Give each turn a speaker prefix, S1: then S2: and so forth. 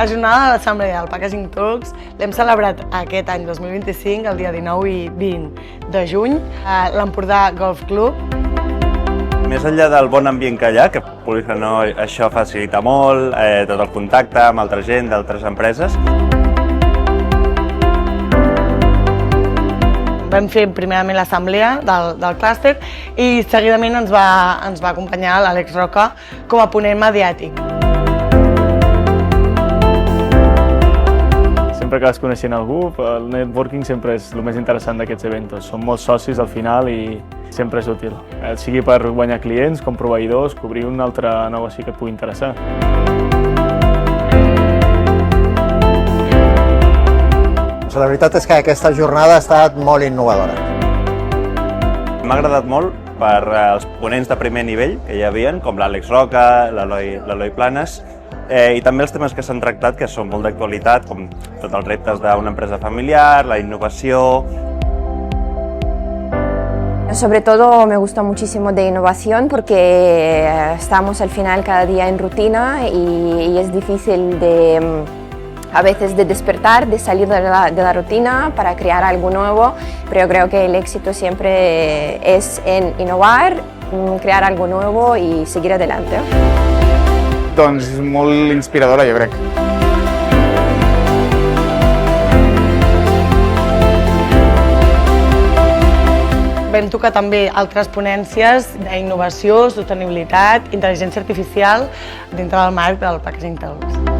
S1: La jornada de l'Assemblea del Packaging Talks l'hem celebrat aquest any 2025, el dia 19 i 20 de juny, a l'Empordà Golf Club.
S2: Més enllà del bon ambient que hi ha, que vulguis que no, això facilita molt, tot el contacte amb altra gent d'altres empreses.
S1: Vam fer primerament l'assemblea del clúster i seguidament ens va acompanyar l'Àlex Roca com a ponent mediàtic.
S3: Sempre que vas coneixent algú, el networking sempre és el més interessant d'aquests eventos. Som molts socis al final i sempre és útil. Sigui per guanyar clients, com proveïdors, cobrir un altre negoci que et pugui interessar.
S4: La veritat és que aquesta jornada ha estat molt innovadora.
S2: M'ha agradat molt per els ponents de primer nivell que hi havia, com l'Àlex Roca, l'Eloi Planes, i també els temes que s'han tractat, que són molt d'actualitat, com tots els reptes d'una empresa familiar, la innovació.
S5: Sobre todo me gusta muchísimo de innovación porque estamos al final cada día en rutina y es difícil a veces de despertar, de salir de la rutina para crear algo nuevo, pero yo creo que el éxito siempre es en innovar, crear algo nuevo y seguir adelante.
S6: Doncs molt inspiradora, jo crec.
S1: Vam tocar també altres ponències d'innovació, sostenibilitat, intel·ligència artificial dintre del marc del Packaging Talks.